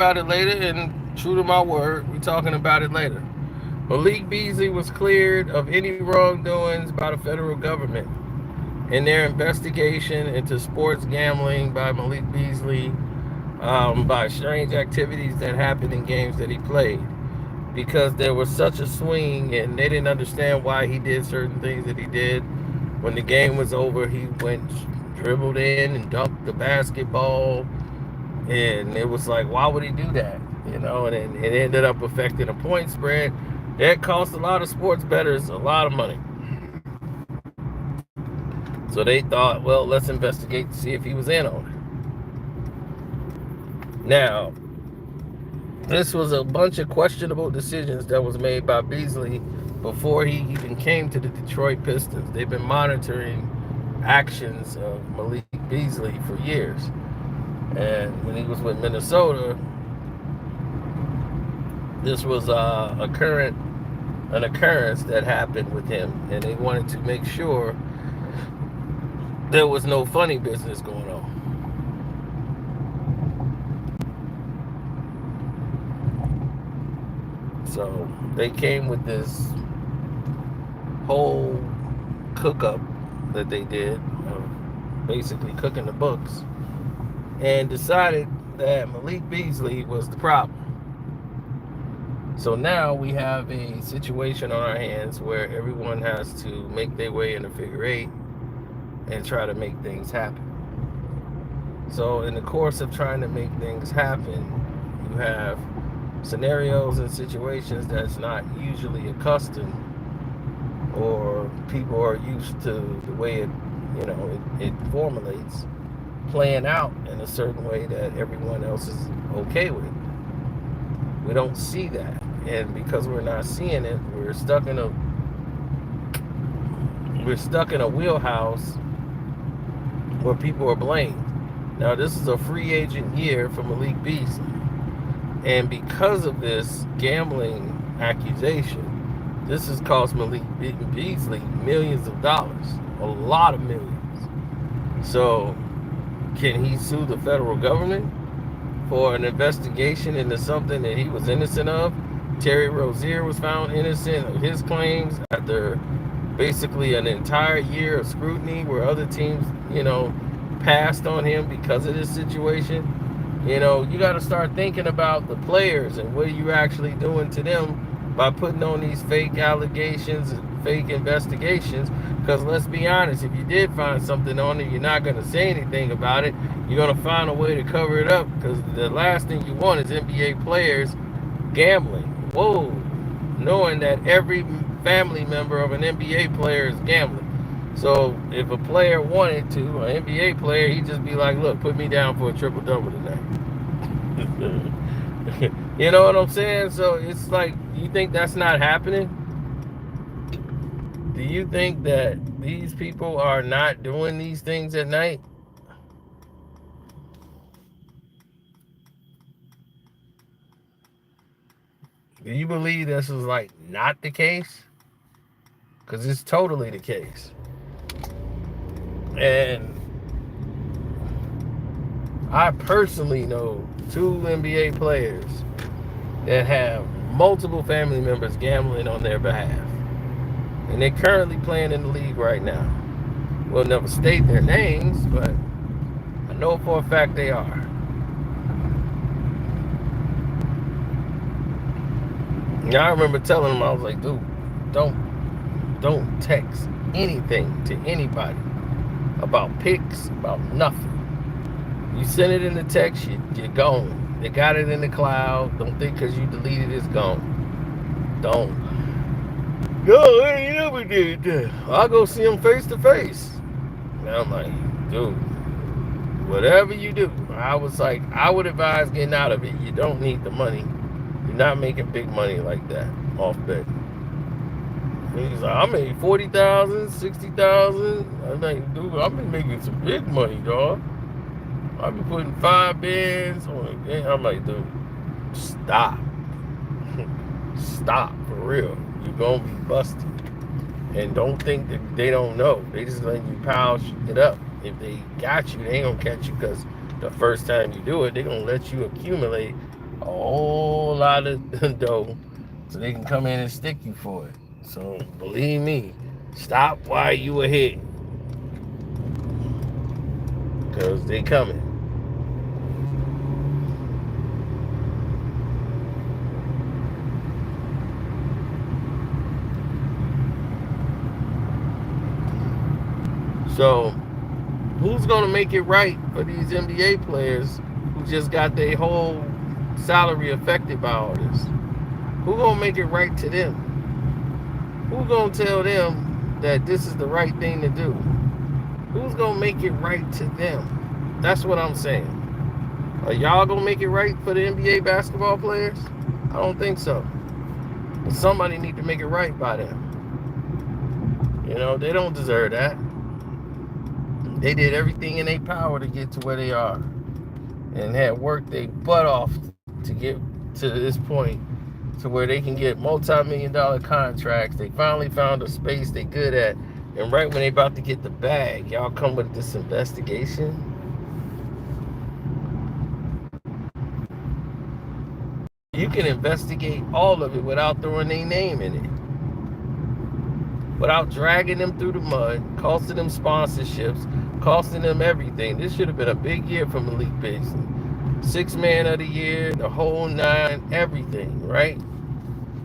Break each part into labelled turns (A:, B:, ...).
A: about it later, and true to my word, we're talking about it later. Malik Beasley was cleared of any wrongdoings by the federal government in their investigation into sports gambling by Malik Beasley, by strange activities that happened in games that he played. Because there was such a swing, and they didn't understand why he did certain things that he did. When the game was over, he went, dribbled in and dunked the basketball, and it was like, why would he do that? And it ended up affecting a point spread that cost a lot of sports bettors a lot of money. So they thought, well, let's investigate to see if he was in on it. Now, this was a bunch of questionable decisions that was made by Beasley before he even came to the Detroit Pistons. They've been monitoring actions of Malik Beasley for years. And when he was with Minnesota, this was an occurrence that happened with him, and they wanted to make sure there was no funny business going on. So they came with this whole cook-up that they did, of basically cooking the books, and decided that Malik Beasley was the problem. So now we have a situation on our hands where everyone has to make their way in a figure eight and try to make things happen. So in the course of trying to make things happen, you have scenarios and situations that's not usually accustomed, or people are used to the way it formulates, playing out in a certain way that everyone else is okay with. We don't see that, and because we're not seeing it, we're stuck in a wheelhouse where people are blamed. Now, this is a free agent year for Malik Beasley, and because of this gambling accusation, this has cost Malik Beasley millions of dollars, a lot of millions. So, can he sue the federal government for an investigation into something that he was innocent of? Terry Rozier was found innocent of his claims after basically an entire year of scrutiny where other teams, passed on him because of this situation. You got to start thinking about the players and what are you actually doing to them by putting on these fake allegations and fake investigations. Because let's be honest, if you did find something on it, you're not going to say anything about it. You're going to find a way to cover it up, because the last thing you want is NBA players gambling. Whoa, knowing that every family member of an NBA player is gambling. So if a player wanted to, an NBA player, he'd just be like, look, put me down for a triple-double tonight. You know what I'm saying? So it's like, you think that's not happening? Do you think that these people are not doing these things at night? Do you believe this is like not the case? Because it's totally the case. And I personally know 2 NBA players that have multiple family members gambling on their behalf. And they're currently playing in the league right now. We'll never state their names, but I know for a fact they are. And I remember telling them, I was like, dude, don't text anything to anybody about picks, about nothing. You send it in the text, you're gone. They got it in the cloud. Don't think because you deleted it's gone. Don't. No, I ain't never did that. I'll go see them face to face. And I'm like, dude, whatever you do, I was like, I would advise getting out of it. You don't need the money. You're not making big money like that off betting. He's like, I made 40,000, 60,000. I'm like, dude, I've been making some big money, dog. I've been putting 5 bids on a game. I'm like, dude, stop. Stop, for real. You're going to be busted. And don't think that they don't know. They just letting you pile it up. If they got you, they ain't going to catch you, because the first time you do it, they're going to let you accumulate a whole lot of dough so they can come in and stick you for it. So believe me, stop while you ahead, because they coming. So who's gonna make it right for these NBA players who just got their whole salary affected by all this? Who gonna make it right to them? Who gonna tell them that this is the right thing to do? Who's gonna make it right to them? That's what I'm saying. Are y'all gonna make it right for the NBA basketball players? I don't think so. But somebody need to make it right by them. You know, they don't deserve that. They did everything in their power to get to where they are, and had worked their butt off to get to this point, to where they can get multi-million-dollar contracts. They finally found a space they good at, and right when they about to get the bag, y'all come with this investigation. You can investigate all of it without throwing their name in it, without dragging them through the mud, costing them sponsorships, costing them everything. This should have been a big year for Malik Beasley. 6th man of the year, the whole 9, everything, right?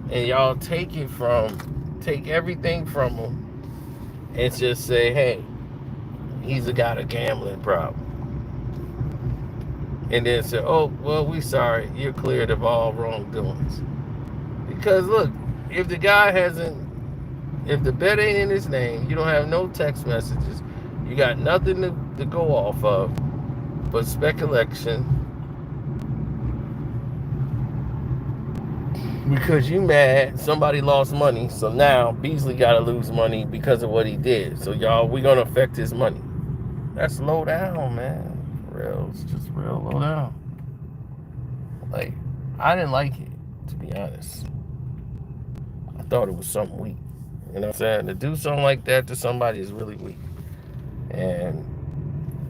A: And y'all take everything from him and just say, hey, he's got a gambling problem. And then say, oh, well, we sorry, you're cleared of all wrongdoings. Because look, if the bet ain't in his name, you don't have no text messages, you got nothing to go off of but speculation, because you mad somebody lost money, so now Beasley got to lose money because of what he did. So y'all, we're going to affect his money. That's low down, man. For real, it's just real low down. Like, I didn't like it, to be honest. I thought it was something weak. You know what I'm saying? To do something like that to somebody is really weak. And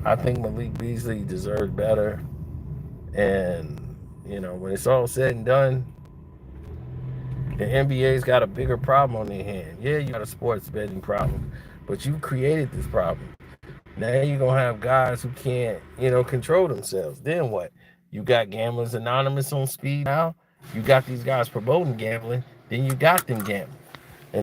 A: I think Malik Beasley deserved better. And, you know, when it's all said and done, the NBA's got a bigger problem on their hand. Yeah, you got a sports betting problem, but you created this problem. Now you're going to have guys who can't, control themselves. Then what? You got Gamblers Anonymous on speed now. You got these guys promoting gambling. Then you got them gambling.